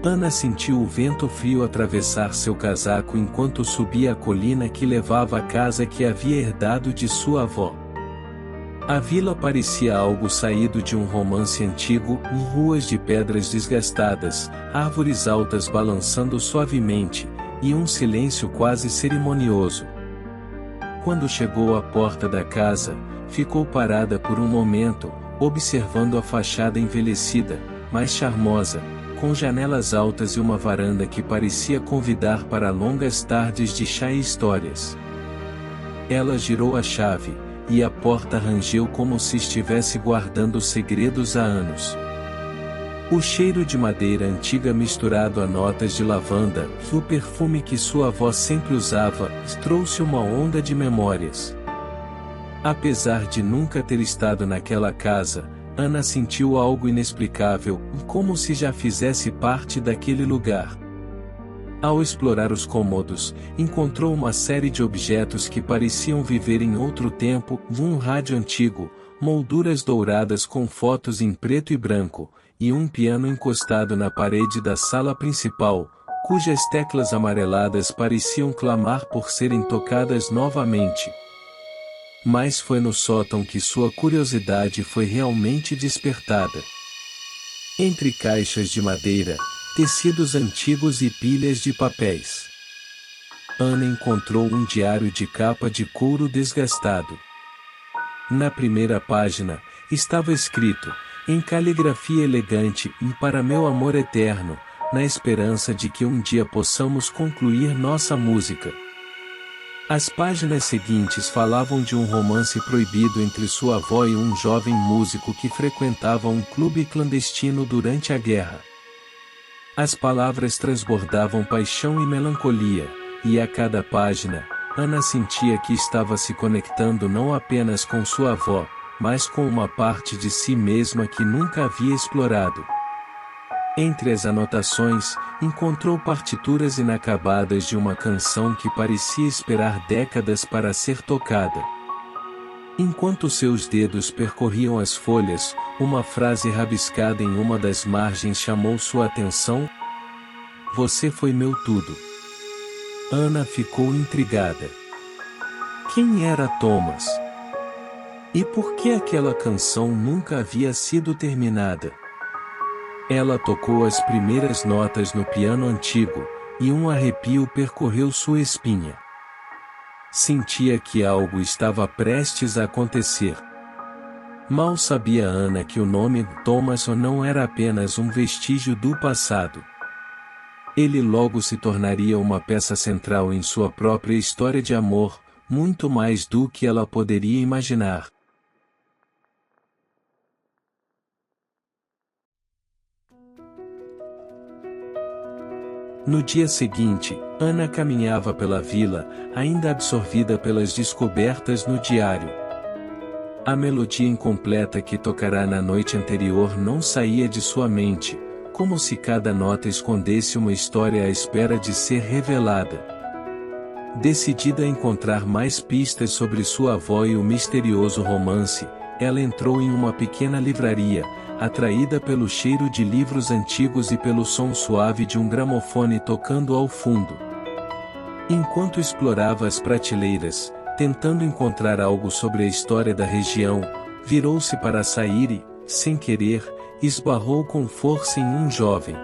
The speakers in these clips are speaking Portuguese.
Ana sentiu o vento frio atravessar seu casaco enquanto subia a colina que levava à casa que havia herdado de sua avó. A vila parecia algo saído de um romance antigo, com ruas de pedras desgastadas, árvores altas balançando suavemente, e um silêncio quase cerimonioso. Quando chegou à porta da casa, ficou parada por um momento, observando a fachada envelhecida, mas charmosa, com janelas altas e uma varanda que parecia convidar para longas tardes de chá e histórias. Ela girou a chave, e a porta rangeu como se estivesse guardando segredos há anos. O cheiro de madeira antiga misturado a notas de lavanda, o perfume que sua avó sempre usava, trouxe uma onda de memórias. Apesar de nunca ter estado naquela casa, Ana sentiu algo inexplicável, como se já fizesse parte daquele lugar. Ao explorar os cômodos, encontrou uma série de objetos que pareciam viver em outro tempo, um rádio antigo, molduras douradas com fotos em preto e branco, e um piano encostado na parede da sala principal, cujas teclas amareladas pareciam clamar por serem tocadas novamente. Mas foi no sótão que sua curiosidade foi realmente despertada. Entre caixas de madeira, tecidos antigos e pilhas de papéis, Ana encontrou um diário de capa de couro desgastado. Na primeira página, estava escrito, em caligrafia elegante, para meu amor eterno, na esperança de que um dia possamos concluir nossa música. As páginas seguintes falavam de um romance proibido entre sua avó e um jovem músico que frequentava um clube clandestino durante a guerra. As palavras transbordavam paixão e melancolia, e a cada página, Ana sentia que estava se conectando não apenas com sua avó, mas com uma parte de si mesma que nunca havia explorado. Entre as anotações, encontrou partituras inacabadas de uma canção que parecia esperar décadas para ser tocada. Enquanto seus dedos percorriam as folhas, uma frase rabiscada em uma das margens chamou sua atenção. Você foi meu tudo. Ana ficou intrigada. Quem era Thomas? E por que aquela canção nunca havia sido terminada? Ela tocou as primeiras notas no piano antigo, e um arrepio percorreu sua espinha. Sentia que algo estava prestes a acontecer. Mal sabia Ana que o nome Thomas não era apenas um vestígio do passado. Ele logo se tornaria uma peça central em sua própria história de amor, muito mais do que ela poderia imaginar. No dia seguinte, Ana caminhava pela vila, ainda absorvida pelas descobertas no diário. A melodia incompleta que tocará na noite anterior não saía de sua mente, como se cada nota escondesse uma história à espera de ser revelada. Decidida a encontrar mais pistas sobre sua avó e o misterioso romance, ela entrou em uma pequena livraria, atraída pelo cheiro de livros antigos e pelo som suave de um gramofone tocando ao fundo. Enquanto explorava as prateleiras, tentando encontrar algo sobre a história da região, virou-se para sair e, sem querer, esbarrou com força em um jovem.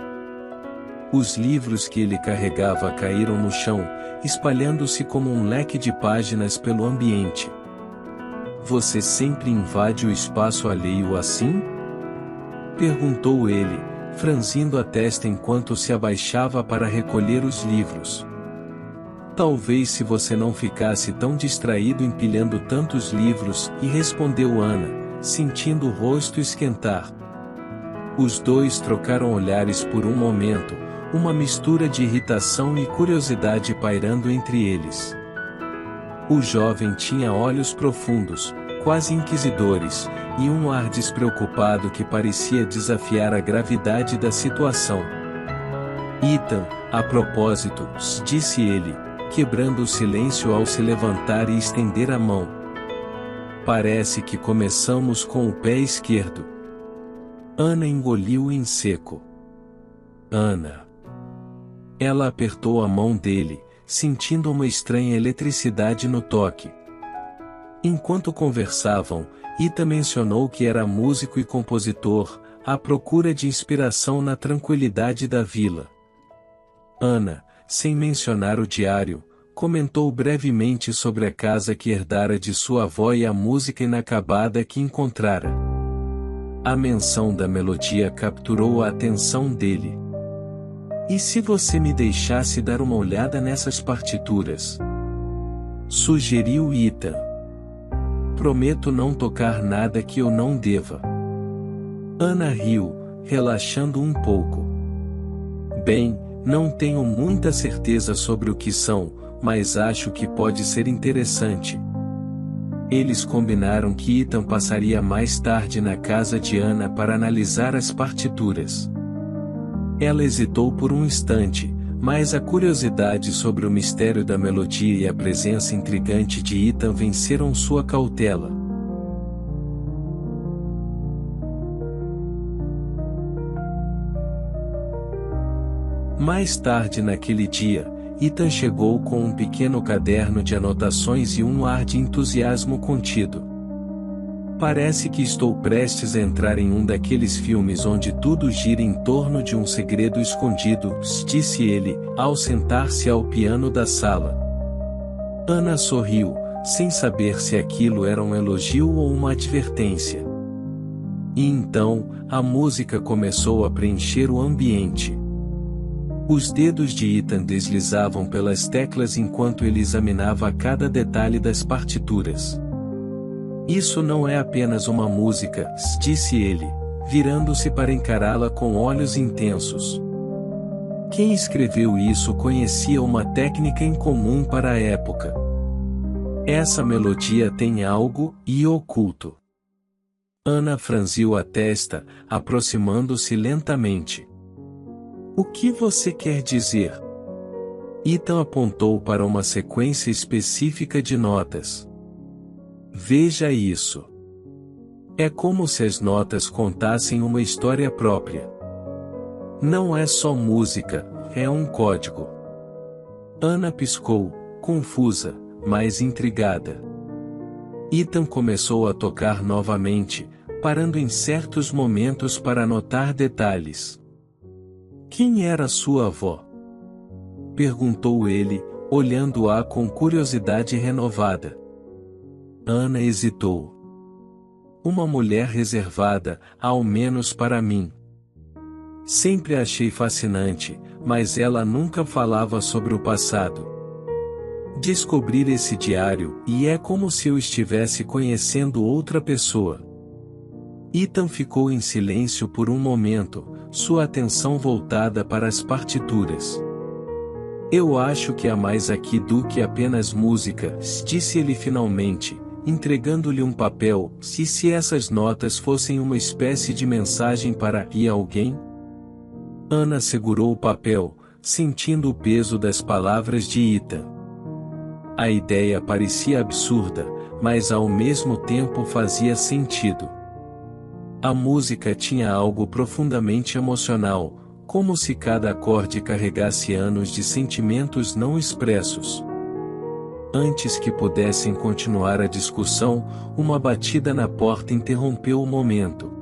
Os livros que ele carregava caíram no chão, espalhando-se como um leque de páginas pelo ambiente. Você sempre invade o espaço alheio assim? Perguntou ele, franzindo a testa enquanto se abaixava para recolher os livros. Talvez se você não ficasse tão distraído empilhando tantos livros, e respondeu Ana, sentindo o rosto esquentar. Os dois trocaram olhares por um momento, uma mistura de irritação e curiosidade pairando entre eles. O jovem tinha olhos profundos, quase inquisidores, e um ar despreocupado que parecia desafiar a gravidade da situação. Ethan, a propósito, disse ele, quebrando o silêncio ao se levantar e estender a mão. Parece que começamos com o pé esquerdo. Ana engoliu em seco. Ana. Ela apertou a mão dele, sentindo uma estranha eletricidade no toque. Enquanto conversavam, Ethan mencionou que era músico e compositor, à procura de inspiração na tranquilidade da vila. Ana, sem mencionar o diário, comentou brevemente sobre a casa que herdara de sua avó e a música inacabada que encontrara. A menção da melodia capturou a atenção dele. E se você me deixasse dar uma olhada nessas partituras? Sugeriu Ethan. Prometo não tocar nada que eu não deva. Ana riu, relaxando um pouco. Bem, não tenho muita certeza sobre o que são, mas acho que pode ser interessante. Eles combinaram que Ethan passaria mais tarde na casa de Ana para analisar as partituras. Ela hesitou por um instante, mas a curiosidade sobre o mistério da melodia e a presença intrigante de Ethan venceram sua cautela. Mais tarde naquele dia, Ethan chegou com um pequeno caderno de anotações e um ar de entusiasmo contido. Parece que estou prestes a entrar em um daqueles filmes onde tudo gira em torno de um segredo escondido, disse ele, ao sentar-se ao piano da sala. Ana sorriu, sem saber se aquilo era um elogio ou uma advertência. E então, a música começou a preencher o ambiente. Os dedos de Ethan deslizavam pelas teclas enquanto ele examinava cada detalhe das partituras. Isso não é apenas uma música, disse ele, virando-se para encará-la com olhos intensos. Quem escreveu isso conhecia uma técnica incomum para a época. Essa melodia tem algo oculto. Ana franziu a testa, aproximando-se lentamente. O que você quer dizer? Ethan apontou para uma sequência específica de notas. Veja isso. É como se as notas contassem uma história própria. Não é só música, é um código. Ana piscou, confusa, mas intrigada. Ethan começou a tocar novamente, parando em certos momentos para anotar detalhes. Quem era sua avó? Perguntou ele, olhando-a com curiosidade renovada. Ana hesitou. Uma mulher reservada, ao menos para mim. Sempre a achei fascinante, mas ela nunca falava sobre o passado. Descobrir esse diário, e é como se eu estivesse conhecendo outra pessoa. Ethan ficou em silêncio por um momento, sua atenção voltada para as partituras. Eu acho que há mais aqui do que apenas música, disse ele finalmente, entregando-lhe um papel, se essas notas fossem uma espécie de mensagem para alguém? Ana segurou o papel, sentindo o peso das palavras de Ethan. A ideia parecia absurda, mas ao mesmo tempo fazia sentido. A música tinha algo profundamente emocional, como se cada acorde carregasse anos de sentimentos não expressos. Antes que pudessem continuar a discussão, uma batida na porta interrompeu o momento.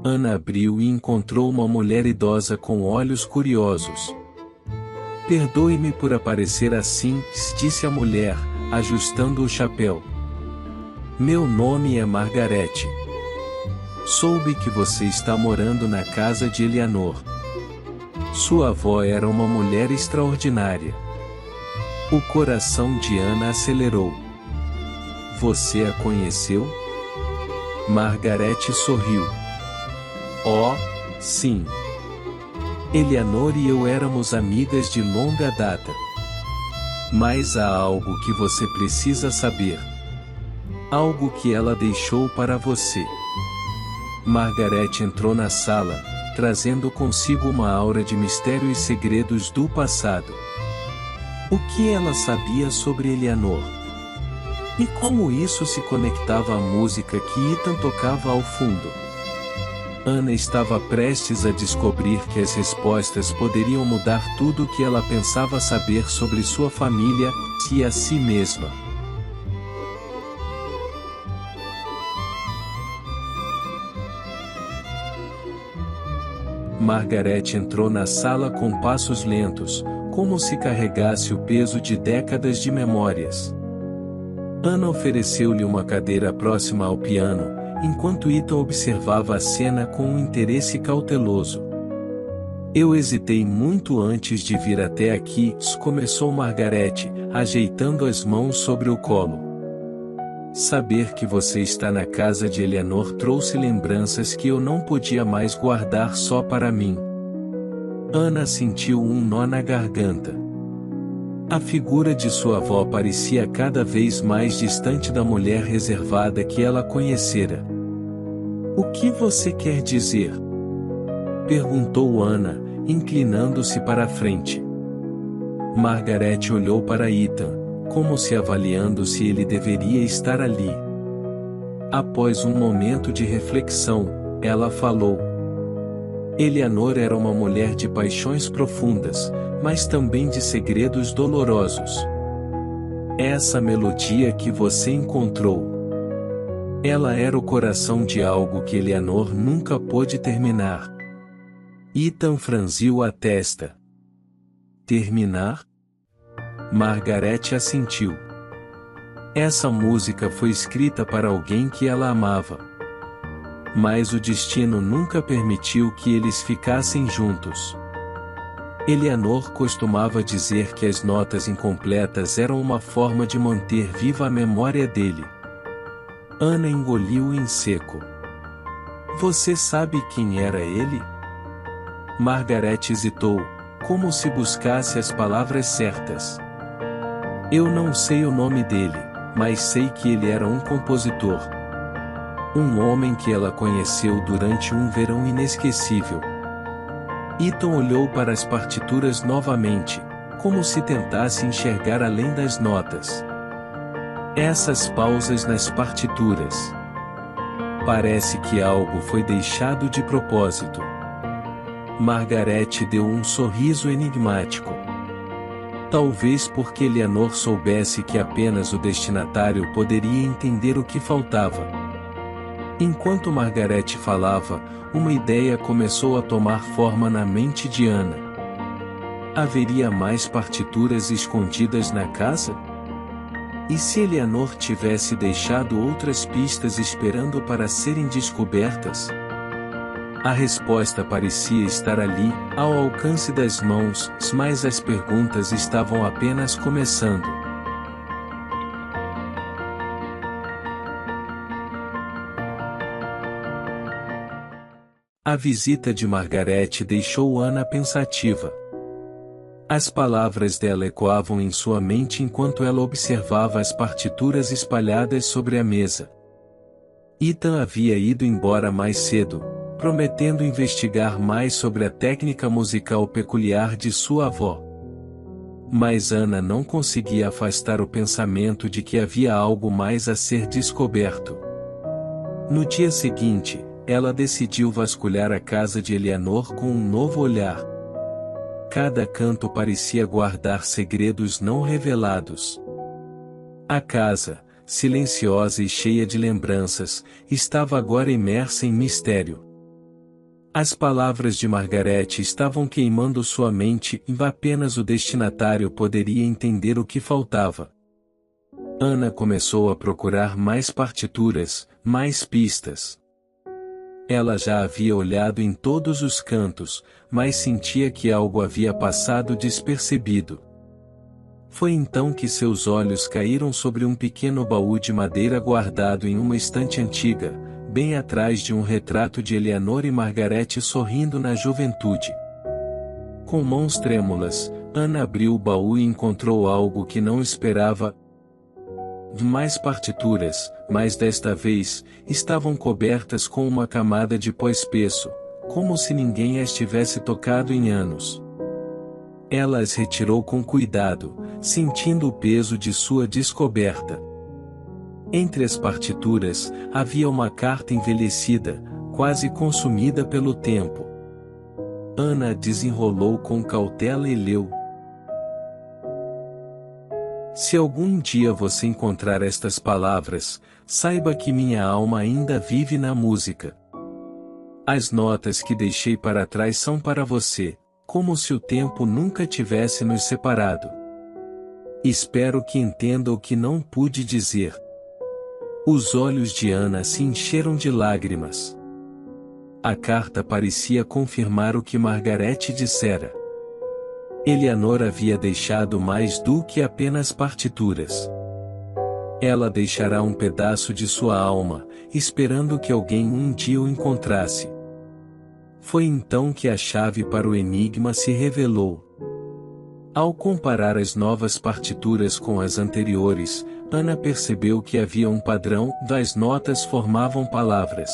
Ana abriu e encontrou uma mulher idosa com olhos curiosos. Perdoe-me por aparecer assim, disse a mulher, ajustando o chapéu. Meu nome é Margarete. Soube que você está morando na casa de Eleanor. Sua avó era uma mulher extraordinária. O coração de Ana acelerou. Você a conheceu? Margarete sorriu. Oh, sim. Eleanor e eu éramos amigas de longa data. Mas há algo que você precisa saber. Algo que ela deixou para você. Margarete entrou na sala, trazendo consigo uma aura de mistério e segredos do passado. O que ela sabia sobre Eleanor? E como isso se conectava à música que Ethan tocava ao fundo? Ana estava prestes a descobrir que as respostas poderiam mudar tudo o que ela pensava saber sobre sua família e a si mesma. Margaret entrou na sala com passos lentos, como se carregasse o peso de décadas de memórias. Ana ofereceu-lhe uma cadeira próxima ao piano, enquanto Ethan observava a cena com um interesse cauteloso. Eu hesitei muito antes de vir até aqui, começou Margaret, ajeitando as mãos sobre o colo. Saber que você está na casa de Eleanor trouxe lembranças que eu não podia mais guardar só para mim. Ana sentiu um nó na garganta. A figura de sua avó parecia cada vez mais distante da mulher reservada que ela conhecera. O que você quer dizer? Perguntou Ana, inclinando-se para a frente. Margaret olhou para Ethan, como se avaliando se ele deveria estar ali. Após um momento de reflexão, ela falou. Eleanor era uma mulher de paixões profundas, mas também de segredos dolorosos. Essa melodia que você encontrou. Ela era o coração de algo que Eleanor nunca pôde terminar. Ethan franziu a testa. Terminar? Margaret assentiu. Essa música foi escrita para alguém que ela amava. Mas o destino nunca permitiu que eles ficassem juntos. Eleanor costumava dizer que as notas incompletas eram uma forma de manter viva a memória dele. Ana engoliu em seco. Você sabe quem era ele? Margaret hesitou, como se buscasse as palavras certas. Eu não sei o nome dele, mas sei que ele era um compositor. Um homem que ela conheceu durante um verão inesquecível. Ethan olhou para as partituras novamente, como se tentasse enxergar além das notas. Essas pausas nas partituras. Parece que algo foi deixado de propósito. Margaret deu um sorriso enigmático. Talvez porque Eleanor soubesse que apenas o destinatário poderia entender o que faltava. Enquanto Margaret falava, uma ideia começou a tomar forma na mente de Ana. Haveria mais partituras escondidas na casa? E se Eleanor tivesse deixado outras pistas esperando para serem descobertas? A resposta parecia estar ali, ao alcance das mãos, mas as perguntas estavam apenas começando. A visita de Margaret deixou Ana pensativa. As palavras dela ecoavam em sua mente enquanto ela observava as partituras espalhadas sobre a mesa. Ethan havia ido embora mais cedo, prometendo investigar mais sobre a técnica musical peculiar de sua avó. Mas Ana não conseguia afastar o pensamento de que havia algo mais a ser descoberto. No dia seguinte, ela decidiu vasculhar a casa de Eleanor com um novo olhar. Cada canto parecia guardar segredos não revelados. A casa, silenciosa e cheia de lembranças, estava agora imersa em mistério. As palavras de Margaret estavam queimando sua mente e apenas o destinatário poderia entender o que faltava. Ana começou a procurar mais partituras, mais pistas. Ela já havia olhado em todos os cantos, mas sentia que algo havia passado despercebido. Foi então que seus olhos caíram sobre um pequeno baú de madeira guardado em uma estante antiga, bem atrás de um retrato de Eleanor e Margaret sorrindo na juventude. Com mãos trêmulas, Ana abriu o baú e encontrou algo que não esperava. Mais partituras, mas desta vez, estavam cobertas com uma camada de pó espesso, como se ninguém as tivesse tocado em anos. Ela as retirou com cuidado, sentindo o peso de sua descoberta. Entre as partituras, havia uma carta envelhecida, quase consumida pelo tempo. Ana desenrolou com cautela e leu: Se algum dia você encontrar estas palavras, saiba que minha alma ainda vive na música. As notas que deixei para trás são para você, como se o tempo nunca tivesse nos separado. Espero que entenda o que não pude dizer. Os olhos de Ana se encheram de lágrimas. A carta parecia confirmar o que Margarete dissera. Eleanor havia deixado mais do que apenas partituras. Ela deixará um pedaço de sua alma, esperando que alguém um dia o encontrasse. Foi então que a chave para o enigma se revelou. Ao comparar as novas partituras com as anteriores, Ana percebeu que havia um padrão: as notas formavam palavras.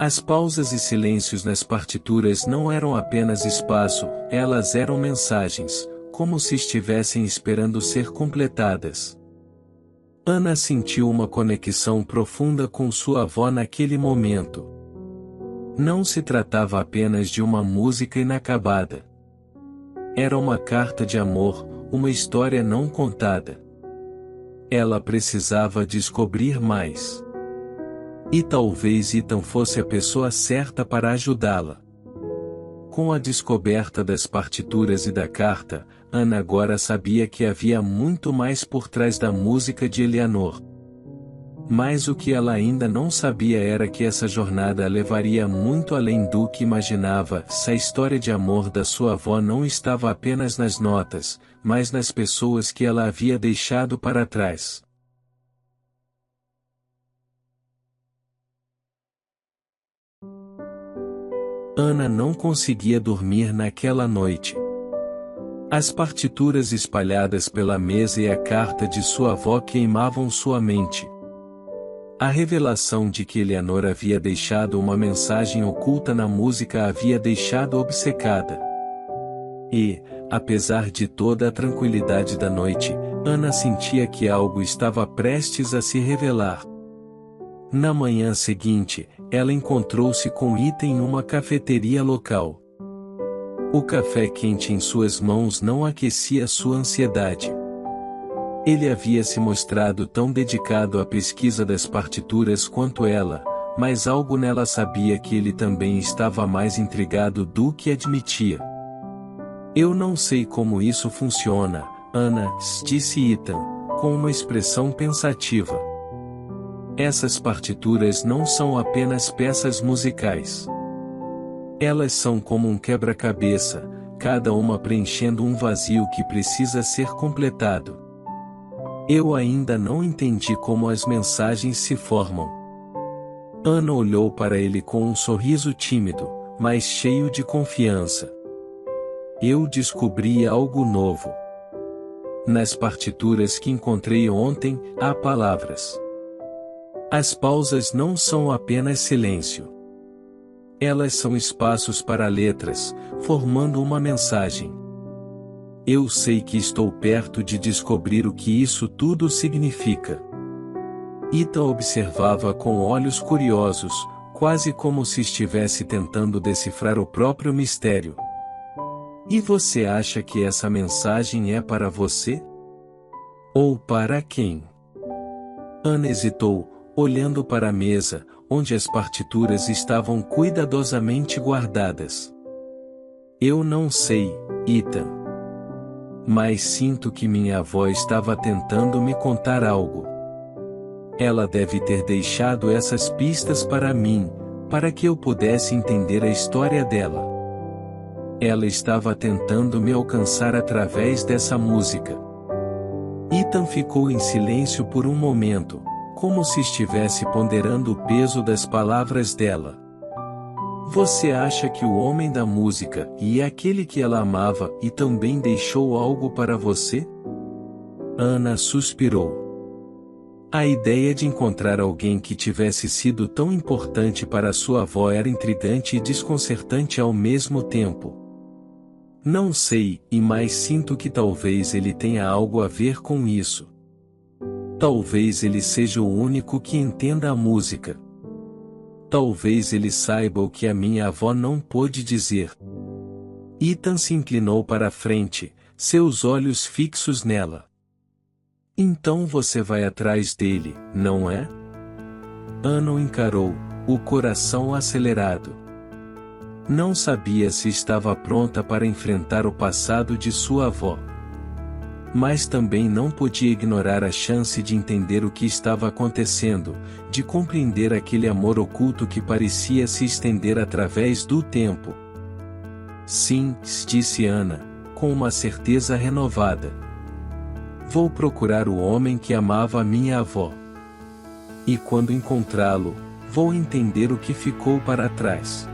As pausas e silêncios nas partituras não eram apenas espaço, elas eram mensagens, como se estivessem esperando ser completadas. Ana sentiu uma conexão profunda com sua avó naquele momento. Não se tratava apenas de uma música inacabada. Era uma carta de amor, uma história não contada. Ela precisava descobrir mais. E talvez Ethan fosse a pessoa certa para ajudá-la. Com a descoberta das partituras e da carta, Ana agora sabia que havia muito mais por trás da música de Eleanor. Mas o que ela ainda não sabia era que essa jornada a levaria muito além do que imaginava. A história de amor da sua avó não estava apenas nas notas, mas nas pessoas que ela havia deixado para trás. Ana não conseguia dormir naquela noite. As partituras espalhadas pela mesa e a carta de sua avó queimavam sua mente. A revelação de que Eleanor havia deixado uma mensagem oculta na música a havia deixado obcecada. E, apesar de toda a tranquilidade da noite, Ana sentia que algo estava prestes a se revelar. Na manhã seguinte, ela encontrou-se com Ethan em uma cafeteria local. O café quente em suas mãos não aquecia sua ansiedade. Ele havia se mostrado tão dedicado à pesquisa das partituras quanto ela, mas algo nela sabia que ele também estava mais intrigado do que admitia. Eu não sei como isso funciona, Ana, disse Ethan, com uma expressão pensativa. Essas partituras não são apenas peças musicais. Elas são como um quebra-cabeça, cada uma preenchendo um vazio que precisa ser completado. Eu ainda não entendi como as mensagens se formam. Ana olhou para ele com um sorriso tímido, mas cheio de confiança. Eu descobri algo novo. Nas partituras que encontrei ontem, há palavras. As pausas não são apenas silêncio. Elas são espaços para letras, formando uma mensagem. Eu sei que estou perto de descobrir o que isso tudo significa. Ethan observava com olhos curiosos, quase como se estivesse tentando decifrar o próprio mistério. E você acha que essa mensagem é para você? Ou para quem? Ana hesitou, olhando para a mesa, onde as partituras estavam cuidadosamente guardadas. Eu não sei, Ethan. Mas sinto que minha avó estava tentando me contar algo. Ela deve ter deixado essas pistas para mim, para que eu pudesse entender a história dela. Ela estava tentando me alcançar através dessa música. Ethan ficou em silêncio por um momento, como se estivesse ponderando o peso das palavras dela. Você acha que o homem da música, e aquele que ela amava, e também deixou algo para você? Ana suspirou. A ideia de encontrar alguém que tivesse sido tão importante para sua avó era intrigante e desconcertante ao mesmo tempo. Não sei, mas sinto que talvez ele tenha algo a ver com isso. Talvez ele seja o único que entenda a música. Talvez ele saiba o que a minha avó não pôde dizer. Ethan se inclinou para a frente, seus olhos fixos nela. Então você vai atrás dele, não é? Ana o encarou, o coração acelerado. Não sabia se estava pronta para enfrentar o passado de sua avó. Mas também não podia ignorar a chance de entender o que estava acontecendo, de compreender aquele amor oculto que parecia se estender através do tempo. Sim, disse Ana, com uma certeza renovada. Vou procurar o homem que amava a minha avó. E quando encontrá-lo, vou entender o que ficou para trás.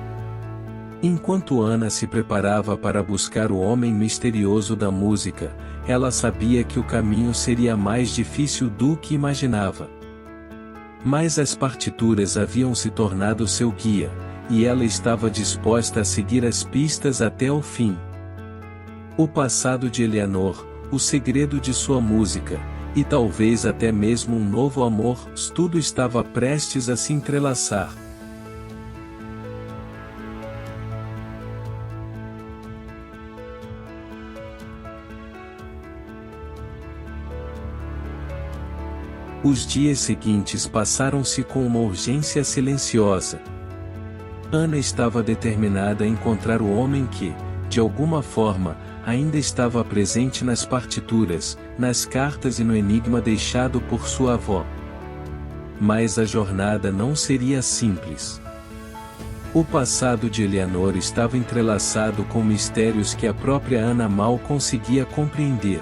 Enquanto Ana se preparava para buscar o homem misterioso da música, ela sabia que o caminho seria mais difícil do que imaginava. Mas as partituras haviam se tornado seu guia, e ela estava disposta a seguir as pistas até o fim. O passado de Eleanor, o segredo de sua música, e talvez até mesmo um novo amor, tudo estava prestes a se entrelaçar. Os dias seguintes passaram-se com uma urgência silenciosa. Ana estava determinada a encontrar o homem que, de alguma forma, ainda estava presente nas partituras, nas cartas e no enigma deixado por sua avó. Mas a jornada não seria simples. O passado de Eleanor estava entrelaçado com mistérios que a própria Ana mal conseguia compreender.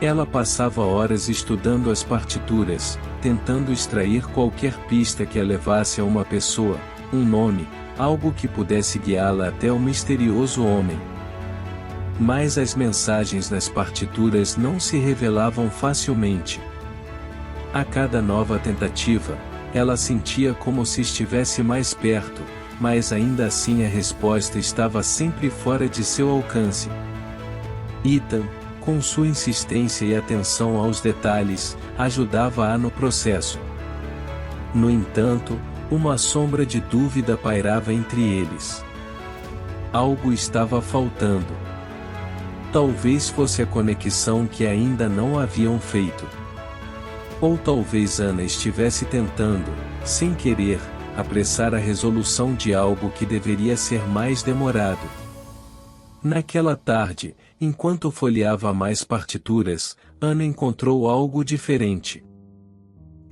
Ela passava horas estudando as partituras, tentando extrair qualquer pista que a levasse a uma pessoa, um nome, algo que pudesse guiá-la até o misterioso homem. Mas as mensagens nas partituras não se revelavam facilmente. A cada nova tentativa, ela sentia como se estivesse mais perto, mas ainda assim a resposta estava sempre fora de seu alcance. Ethan, com sua insistência e atenção aos detalhes, ajudava-a no processo. No entanto, uma sombra de dúvida pairava entre eles. Algo estava faltando. Talvez fosse a conexão que ainda não haviam feito. Ou talvez Ana estivesse tentando, sem querer, apressar a resolução de algo que deveria ser mais demorado. Naquela tarde, enquanto folheava mais partituras, Ana encontrou algo diferente.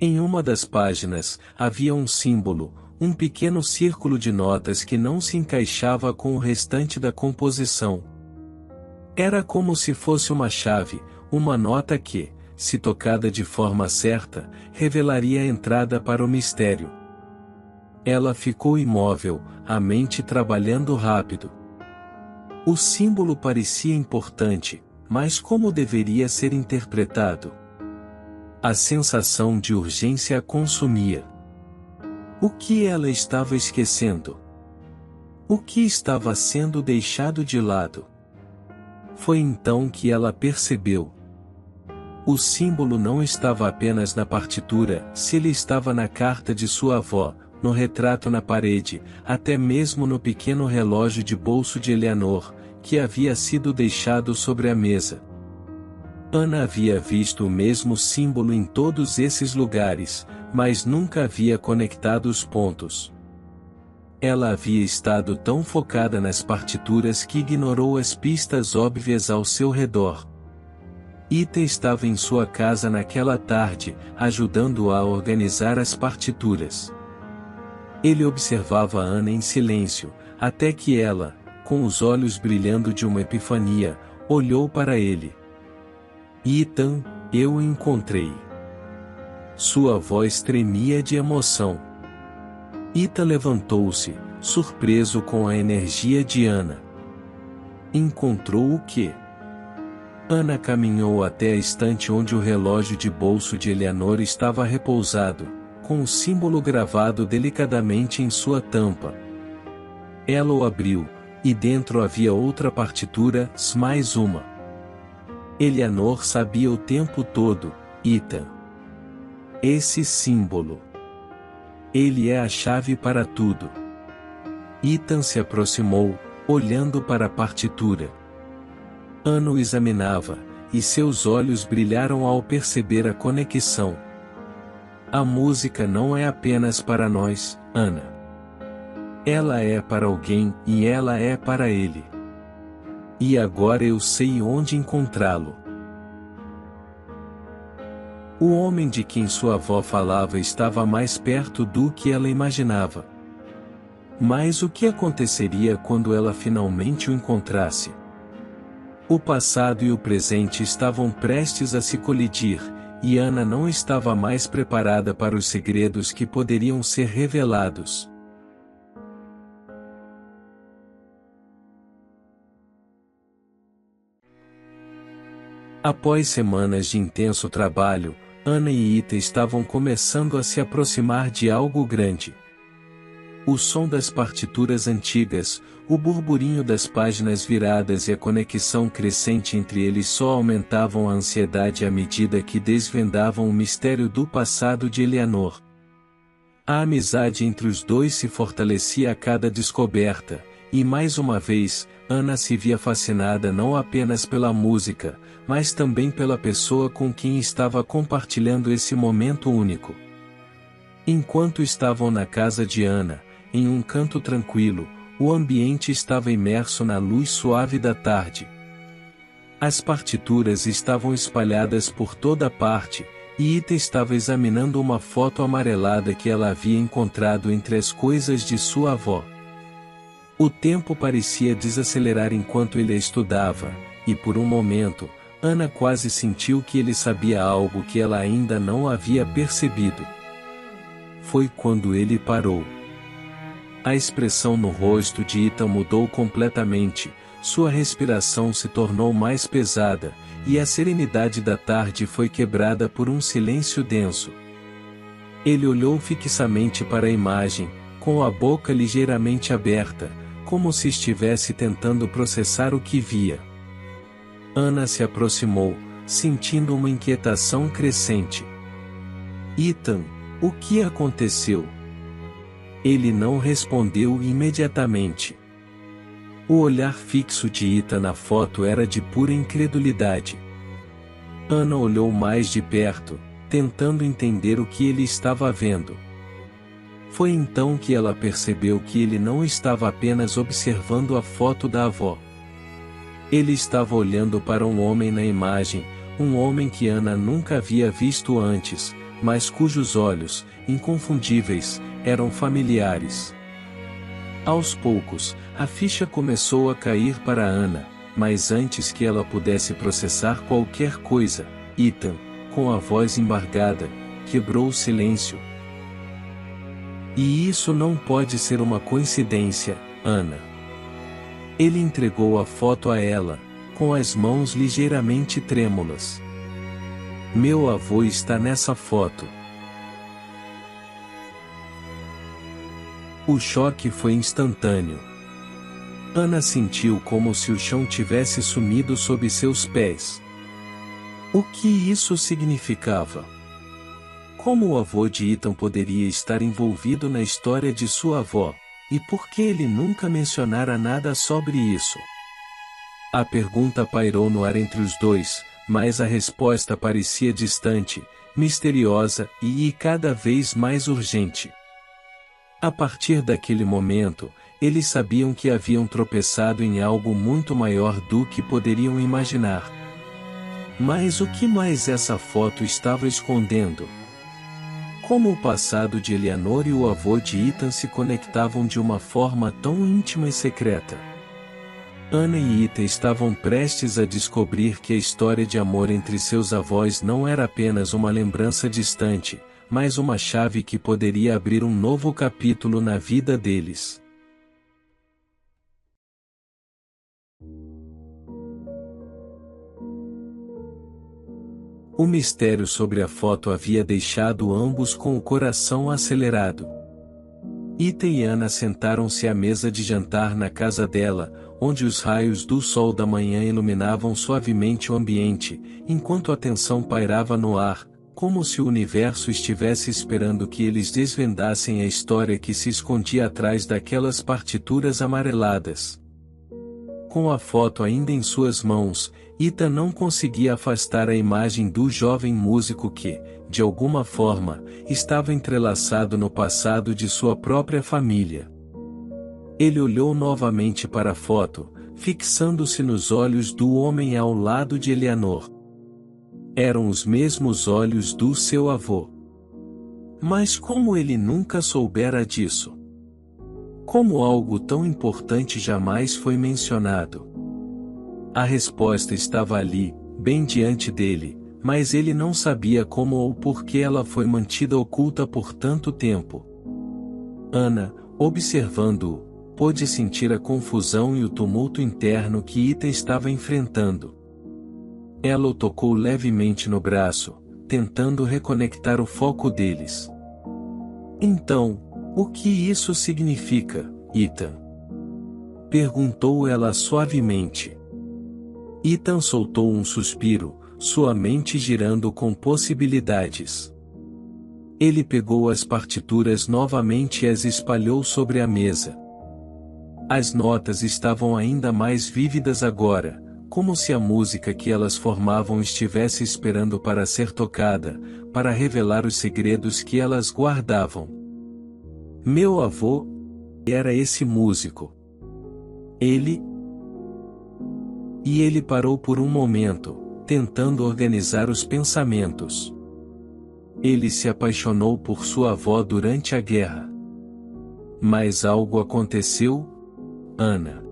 Em uma das páginas, havia um símbolo, um pequeno círculo de notas que não se encaixava com o restante da composição. Era como se fosse uma chave, uma nota que, se tocada de forma certa, revelaria a entrada para o mistério. Ela ficou imóvel, a mente trabalhando rápido. O símbolo parecia importante, mas como deveria ser interpretado? A sensação de urgência a consumia. O que ela estava esquecendo? O que estava sendo deixado de lado? Foi então que ela percebeu. O símbolo não estava apenas na partitura, se ele estava na carta de sua avó, no retrato na parede, até mesmo no pequeno relógio de bolso de Eleanor, que havia sido deixado sobre a mesa. Ana havia visto o mesmo símbolo em todos esses lugares, mas nunca havia conectado os pontos. Ela havia estado tão focada nas partituras que ignorou as pistas óbvias ao seu redor. Ita estava em sua casa naquela tarde, ajudando-a a organizar as partituras. Ele observava Ana em silêncio, até que ela, com os olhos brilhando de uma epifania, olhou para ele. Ethan, eu o encontrei. Sua voz tremia de emoção. Ethan levantou-se, surpreso com a energia de Ana. Encontrou o quê? Ana caminhou até a estante onde o relógio de bolso de Eleanor estava repousado, com o símbolo gravado delicadamente em sua tampa. Ela o abriu, e dentro havia outra partitura, mais uma. Eleanor sabia o tempo todo, Ethan. Esse símbolo. Ele é a chave para tudo. Ethan se aproximou, olhando para a partitura. Ana o examinava, e seus olhos brilharam ao perceber a conexão. A música não é apenas para nós, Ana. Ela é para alguém, e ela é para ele. E agora eu sei onde encontrá-lo. O homem de quem sua avó falava estava mais perto do que ela imaginava. Mas o que aconteceria quando ela finalmente o encontrasse? O passado e o presente estavam prestes a se colidir, e Ana não estava mais preparada para os segredos que poderiam ser revelados. Após semanas de intenso trabalho, Ana e Ita estavam começando a se aproximar de algo grande. O som das partituras antigas, o burburinho das páginas viradas e a conexão crescente entre eles só aumentavam a ansiedade à medida que desvendavam o mistério do passado de Eleanor. A amizade entre os dois se fortalecia a cada descoberta, e mais uma vez, Ana se via fascinada não apenas pela música, mas também pela pessoa com quem estava compartilhando esse momento único. Enquanto estavam na casa de Ana, em um canto tranquilo, o ambiente estava imerso na luz suave da tarde. As partituras estavam espalhadas por toda parte, e Ita estava examinando uma foto amarelada que ela havia encontrado entre as coisas de sua avó. O tempo parecia desacelerar enquanto ele a estudava, e por um momento, Ana quase sentiu que ele sabia algo que ela ainda não havia percebido. Foi quando ele parou. A expressão no rosto de Ita mudou completamente, sua respiração se tornou mais pesada, e a serenidade da tarde foi quebrada por um silêncio denso. Ele olhou fixamente para a imagem, com a boca ligeiramente aberta, como se estivesse tentando processar o que via. Ana se aproximou, sentindo uma inquietação crescente. Ethan, o que aconteceu? Ele não respondeu imediatamente. O olhar fixo de Ethan na foto era de pura incredulidade. Ana olhou mais de perto, tentando entender o que ele estava vendo. Foi então que ela percebeu que ele não estava apenas observando a foto da avó. Ele estava olhando para um homem na imagem, um homem que Ana nunca havia visto antes, mas cujos olhos, inconfundíveis, eram familiares. Aos poucos, a ficha começou a cair para Ana, mas antes que ela pudesse processar qualquer coisa, Ethan, com a voz embargada, quebrou o silêncio. E isso não pode ser uma coincidência, Ana. Ele entregou a foto a ela, com as mãos ligeiramente trêmulas. Meu avô está nessa foto. O choque foi instantâneo. Ana sentiu como se o chão tivesse sumido sob seus pés. O que isso significava? Como o avô de Ethan poderia estar envolvido na história de sua avó, e por que ele nunca mencionara nada sobre isso? A pergunta pairou no ar entre os dois, mas a resposta parecia distante, misteriosa e cada vez mais urgente. A partir daquele momento, eles sabiam que haviam tropeçado em algo muito maior do que poderiam imaginar. Mas o que mais essa foto estava escondendo? Como o passado de Eleanor e o avô de Ethan se conectavam de uma forma tão íntima e secreta? Ana e Ita estavam prestes a descobrir que a história de amor entre seus avós não era apenas uma lembrança distante, mas uma chave que poderia abrir um novo capítulo na vida deles. O mistério sobre a foto havia deixado ambos com o coração acelerado. Ita e Ana sentaram-se à mesa de jantar na casa dela, onde os raios do sol da manhã iluminavam suavemente o ambiente, enquanto a tensão pairava no ar, como se o universo estivesse esperando que eles desvendassem a história que se escondia atrás daquelas partituras amareladas. Com a foto ainda em suas mãos, Ethan não conseguia afastar a imagem do jovem músico que, de alguma forma, estava entrelaçado no passado de sua própria família. Ele olhou novamente para a foto, fixando-se nos olhos do homem ao lado de Eleanor. Eram os mesmos olhos do seu avô. Mas como ele nunca soubera disso? Como algo tão importante jamais foi mencionado? A resposta estava ali, bem diante dele, mas ele não sabia como ou por que ela foi mantida oculta por tanto tempo. Ana, observando-o, pôde sentir a confusão e o tumulto interno que Ethan estava enfrentando. Ela o tocou levemente no braço, tentando reconectar o foco deles. Então, o que isso significa, Ethan? Perguntou ela suavemente. Ethan soltou um suspiro, sua mente girando com possibilidades. Ele pegou as partituras novamente e as espalhou sobre a mesa. As notas estavam ainda mais vívidas agora, como se a música que elas formavam estivesse esperando para ser tocada, para revelar os segredos que elas guardavam. Meu avô era esse músico. Ele parou por um momento, tentando organizar os pensamentos. Ele se apaixonou por sua avó durante a guerra. Mas algo aconteceu, Ana.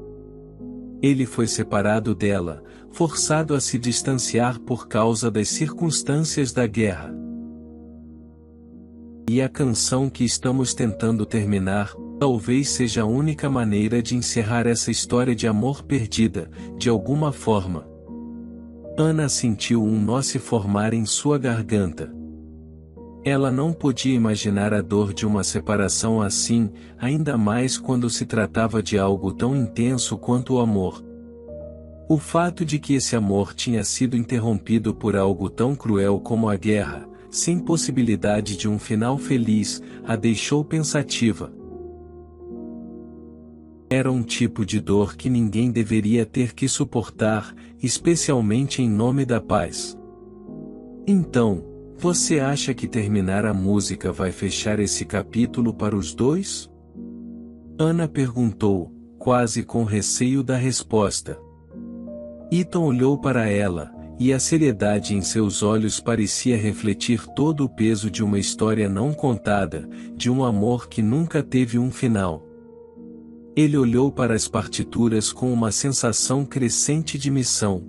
Ele foi separado dela, forçado a se distanciar por causa das circunstâncias da guerra. E a canção que estamos tentando terminar, talvez seja a única maneira de encerrar essa história de amor perdida, de alguma forma. Ana sentiu um nó se formar em sua garganta. Ela não podia imaginar a dor de uma separação assim, ainda mais quando se tratava de algo tão intenso quanto o amor. O fato de que esse amor tinha sido interrompido por algo tão cruel como a guerra, sem possibilidade de um final feliz, a deixou pensativa. Era um tipo de dor que ninguém deveria ter que suportar, especialmente em nome da paz. Então, você acha que terminar a música vai fechar esse capítulo para os dois? Ana perguntou, quase com receio da resposta. Ethan olhou para ela, e a seriedade em seus olhos parecia refletir todo o peso de uma história não contada, de um amor que nunca teve um final. Ele olhou para as partituras com uma sensação crescente de missão.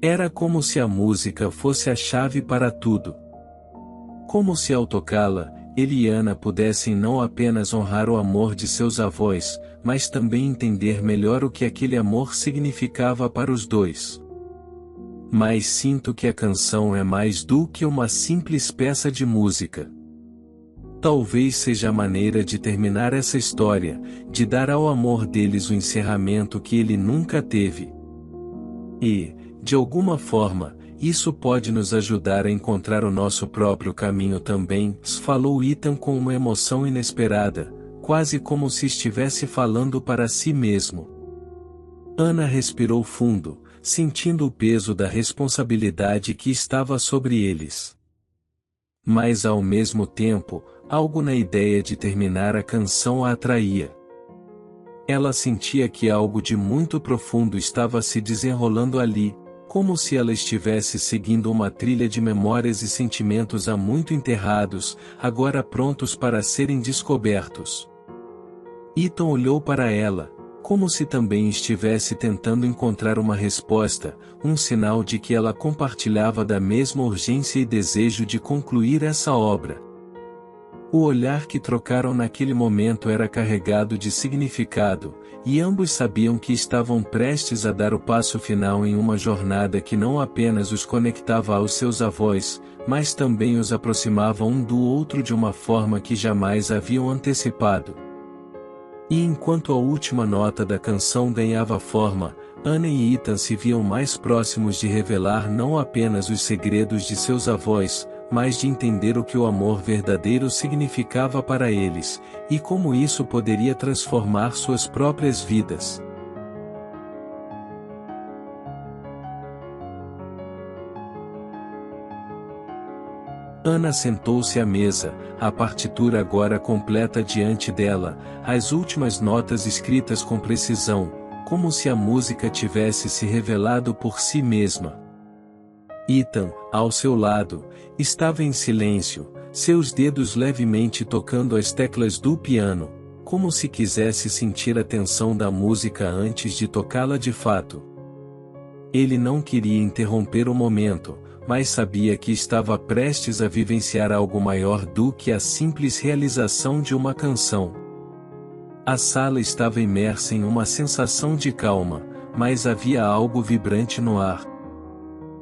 Era como se a música fosse a chave para tudo. Como se ao tocá-la, ele e Ana pudessem não apenas honrar o amor de seus avós, mas também entender melhor o que aquele amor significava para os dois. Mas sinto que a canção é mais do que uma simples peça de música. Talvez seja a maneira de terminar essa história, de dar ao amor deles o encerramento que ele nunca teve. E, de alguma forma, isso pode nos ajudar a encontrar o nosso próprio caminho também, falou Ethan com uma emoção inesperada, quase como se estivesse falando para si mesmo. Ana respirou fundo, sentindo o peso da responsabilidade que estava sobre eles. Mas ao mesmo tempo, algo na ideia de terminar a canção a atraía. Ela sentia que algo de muito profundo estava se desenrolando ali, como se ela estivesse seguindo uma trilha de memórias e sentimentos há muito enterrados, agora prontos para serem descobertos. Ethan olhou para ela, como se também estivesse tentando encontrar uma resposta, um sinal de que ela compartilhava da mesma urgência e desejo de concluir essa obra. O olhar que trocaram naquele momento era carregado de significado, e ambos sabiam que estavam prestes a dar o passo final em uma jornada que não apenas os conectava aos seus avós, mas também os aproximava um do outro de uma forma que jamais haviam antecipado. E enquanto a última nota da canção ganhava forma, Ana e Ethan se viam mais próximos de revelar não apenas os segredos de seus avós, mas de entender o que o amor verdadeiro significava para eles, e como isso poderia transformar suas próprias vidas. Ana sentou-se à mesa, a partitura agora completa diante dela, as últimas notas escritas com precisão, como se a música tivesse se revelado por si mesma. Ethan, ao seu lado, estava em silêncio, seus dedos levemente tocando as teclas do piano, como se quisesse sentir a tensão da música antes de tocá-la de fato. Ele não queria interromper o momento, mas sabia que estava prestes a vivenciar algo maior do que a simples realização de uma canção. A sala estava imersa em uma sensação de calma, mas havia algo vibrante no ar.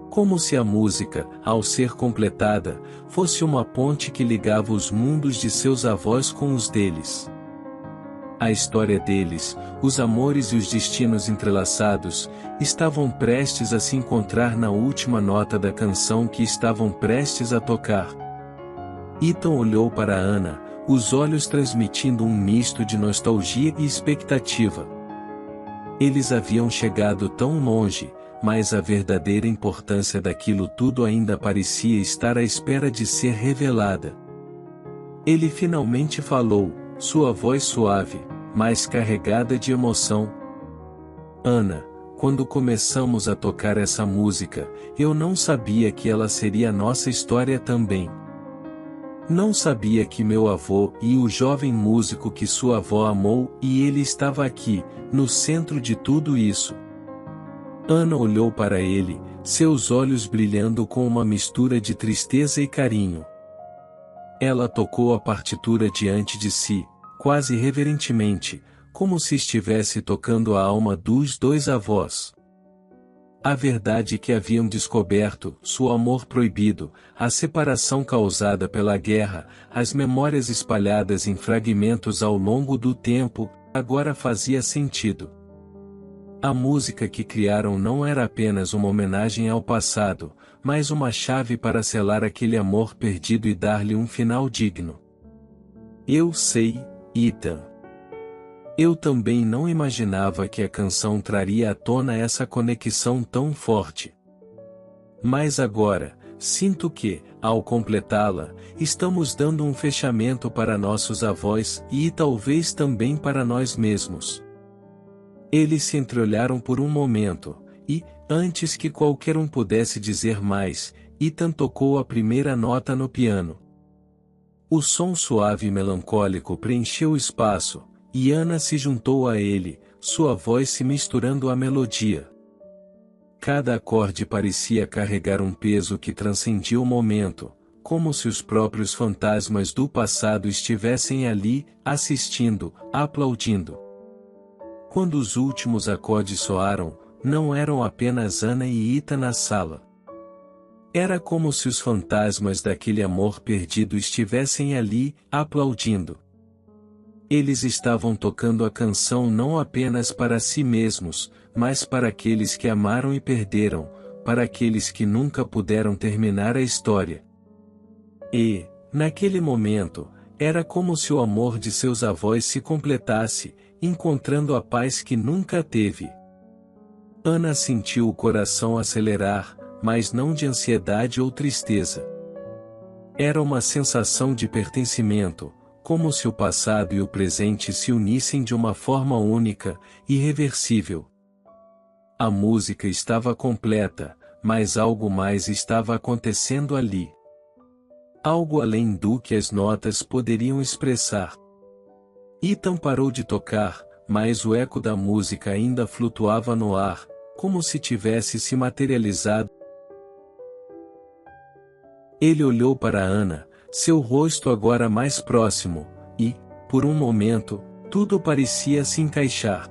Como se a música, ao ser completada, fosse uma ponte que ligava os mundos de seus avós com os deles. A história deles, os amores e os destinos entrelaçados, estavam prestes a se encontrar na última nota da canção que estavam prestes a tocar. Ethan olhou para Ana, os olhos transmitindo um misto de nostalgia e expectativa. Eles haviam chegado tão longe, mas a verdadeira importância daquilo tudo ainda parecia estar à espera de ser revelada. Ele finalmente falou, sua voz suave, mas carregada de emoção. Ana, quando começamos a tocar essa música, eu não sabia que ela seria nossa história também. Não sabia que meu avô e o jovem músico que sua avó amou e ele estava aqui, no centro de tudo isso. Ana olhou para ele, seus olhos brilhando com uma mistura de tristeza e carinho. Ela tocou a partitura diante de si, quase reverentemente, como se estivesse tocando a alma dos dois avós. A verdade que haviam descoberto, seu amor proibido, a separação causada pela guerra, as memórias espalhadas em fragmentos ao longo do tempo, agora fazia sentido. A música que criaram não era apenas uma homenagem ao passado, mas uma chave para selar aquele amor perdido e dar-lhe um final digno. Eu sei, Ethan. Eu também não imaginava que a canção traria à tona essa conexão tão forte. Mas agora, sinto que, ao completá-la, estamos dando um fechamento para nossos avós e talvez também para nós mesmos. Eles se entreolharam por um momento, e, antes que qualquer um pudesse dizer mais, Ethan tocou a primeira nota no piano. O som suave e melancólico preencheu o espaço, e Ana se juntou a ele, sua voz se misturando à melodia. Cada acorde parecia carregar um peso que transcendia o momento, como se os próprios fantasmas do passado estivessem ali, assistindo, aplaudindo. Quando os últimos acordes soaram, não eram apenas Ana e Ethan na sala. Era como se os fantasmas daquele amor perdido estivessem ali, aplaudindo. Eles estavam tocando a canção não apenas para si mesmos, mas para aqueles que amaram e perderam, para aqueles que nunca puderam terminar a história. E, naquele momento, era como se o amor de seus avós se completasse, encontrando a paz que nunca teve. Ana sentiu o coração acelerar, mas não de ansiedade ou tristeza. Era uma sensação de pertencimento, como se o passado e o presente se unissem de uma forma única, irreversível. A música estava completa, mas algo mais estava acontecendo ali. Algo além do que as notas poderiam expressar. Ethan parou de tocar, mas o eco da música ainda flutuava no ar, como se tivesse se materializado. Ele olhou para Ana, seu rosto agora mais próximo, e, por um momento, tudo parecia se encaixar.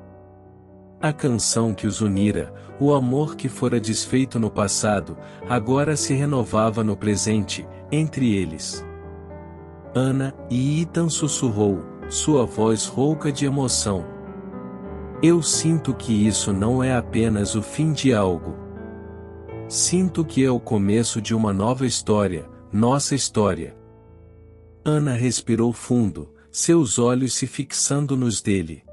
A canção que os unira, o amor que fora desfeito no passado, agora se renovava no presente, entre eles. Ana, e Ethan sussurrou, sua voz rouca de emoção. Eu sinto que isso não é apenas o fim de algo. Sinto que é o começo de uma nova história, nossa história. Ana respirou fundo, seus olhos se fixando nos dele.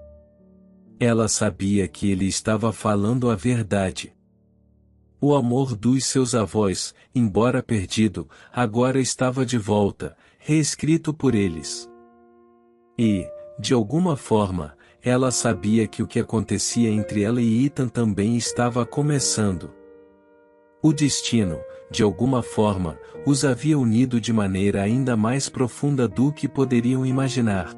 Ela sabia que ele estava falando a verdade. O amor dos seus avós, embora perdido, agora estava de volta, reescrito por eles. E, de alguma forma, ela sabia que o que acontecia entre ela e Ethan também estava começando. O destino, de alguma forma, os havia unido de maneira ainda mais profunda do que poderiam imaginar.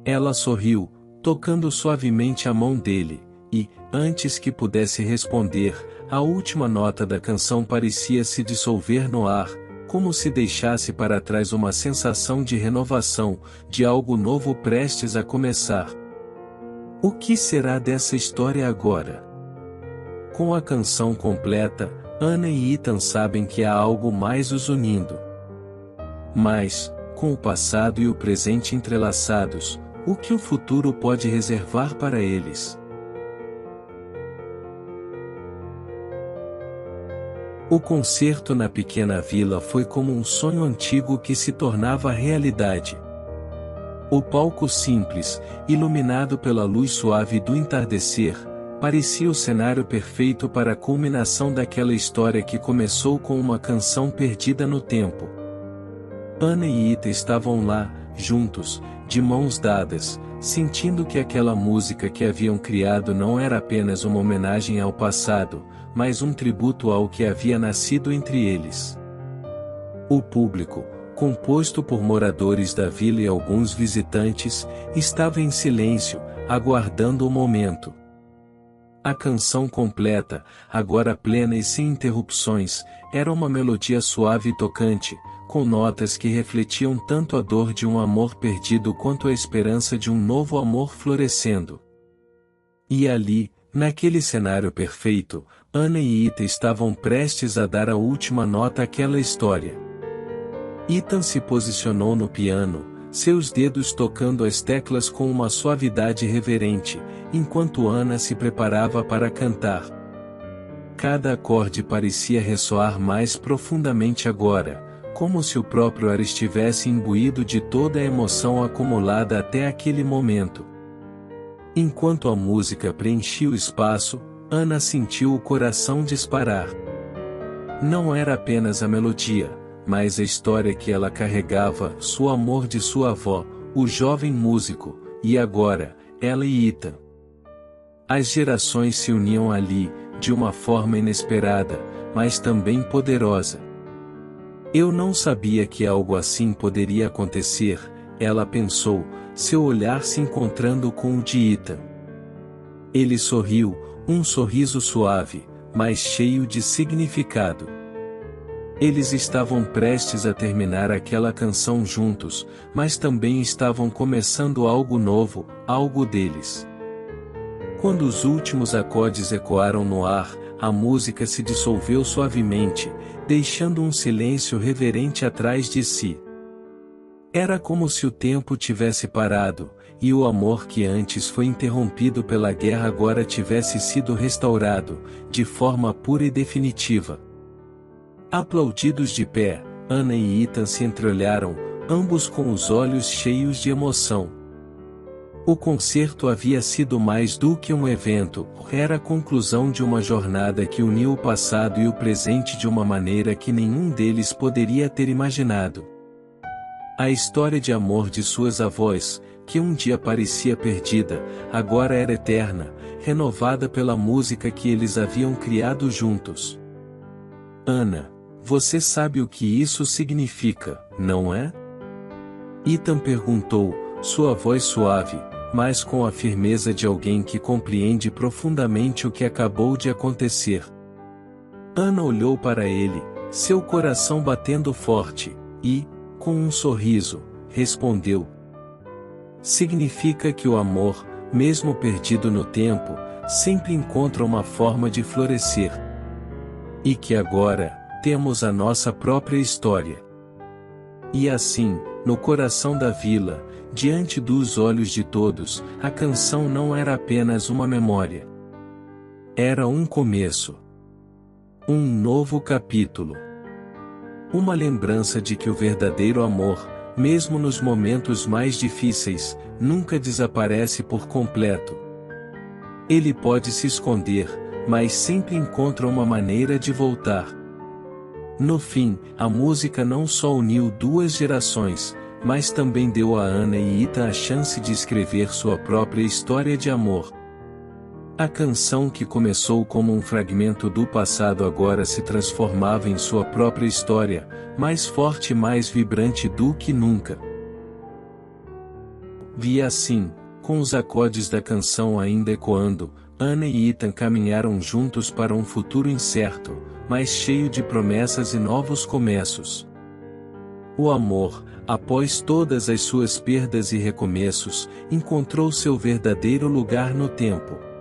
Ela sorriu, tocando suavemente a mão dele, e, antes que pudesse responder, a última nota da canção parecia se dissolver no ar, como se deixasse para trás uma sensação de renovação, de algo novo prestes a começar. O que será dessa história agora? Com a canção completa, Ana e Ethan sabem que há algo mais os unindo. Mas, com o passado e o presente entrelaçados, o que o futuro pode reservar para eles? O concerto na pequena vila foi como um sonho antigo que se tornava realidade. O palco simples, iluminado pela luz suave do entardecer, parecia o cenário perfeito para a culminação daquela história que começou com uma canção perdida no tempo. Ana e Ethan estavam lá, juntos, de mãos dadas, sentindo que aquela música que haviam criado não era apenas uma homenagem ao passado, mas um tributo ao que havia nascido entre eles. O público, composto por moradores da vila e alguns visitantes, estava em silêncio, aguardando o momento. A canção completa, agora plena e sem interrupções, era uma melodia suave e tocante, com notas que refletiam tanto a dor de um amor perdido quanto a esperança de um novo amor florescendo. E ali, naquele cenário perfeito, Ana e Ethan estavam prestes a dar a última nota àquela história. Ethan se posicionou no piano, seus dedos tocando as teclas com uma suavidade reverente, enquanto Ana se preparava para cantar. Cada acorde parecia ressoar mais profundamente agora, como se o próprio ar estivesse imbuído de toda a emoção acumulada até aquele momento. Enquanto a música preenchia o espaço, Ana sentiu o coração disparar. Não era apenas a melodia, mas a história que ela carregava, o amor de sua avó, o jovem músico, e agora, ela e Ethan. As gerações se uniam ali, de uma forma inesperada, mas também poderosa. Eu não sabia que algo assim poderia acontecer, ela pensou, seu olhar se encontrando com o de Ethan. Ele sorriu, um sorriso suave, mas cheio de significado. Eles estavam prestes a terminar aquela canção juntos, mas também estavam começando algo novo, algo deles. Quando os últimos acordes ecoaram no ar, a música se dissolveu suavemente, deixando um silêncio reverente atrás de si. Era como se o tempo tivesse parado, e o amor que antes foi interrompido pela guerra agora tivesse sido restaurado, de forma pura e definitiva. Aplaudidos de pé, Ana e Ethan se entreolharam, ambos com os olhos cheios de emoção. O concerto havia sido mais do que um evento, era a conclusão de uma jornada que uniu o passado e o presente de uma maneira que nenhum deles poderia ter imaginado. A história de amor de suas avós, que um dia parecia perdida, agora era eterna, renovada pela música que eles haviam criado juntos. Ana, você sabe o que isso significa, não é? Ethan perguntou, sua voz suave, mas com a firmeza de alguém que compreende profundamente o que acabou de acontecer. Ana olhou para ele, seu coração batendo forte, e, com um sorriso, respondeu. Significa que o amor, mesmo perdido no tempo, sempre encontra uma forma de florescer. E que agora, temos a nossa própria história. E assim, no coração da vila, diante dos olhos de todos, a canção não era apenas uma memória. Era um começo. Um novo capítulo. Uma lembrança de que o verdadeiro amor, mesmo nos momentos mais difíceis, nunca desaparece por completo. Ele pode se esconder, mas sempre encontra uma maneira de voltar. No fim, a música não só uniu duas gerações, mas também deu a Ana e Ethan a chance de escrever sua própria história de amor. A canção que começou como um fragmento do passado agora se transformava em sua própria história, mais forte e mais vibrante do que nunca. E assim, com os acordes da canção ainda ecoando, Ana e Ethan caminharam juntos para um futuro incerto, mas cheio de promessas e novos começos. O amor, após todas as suas perdas e recomeços, encontrou seu verdadeiro lugar no tempo.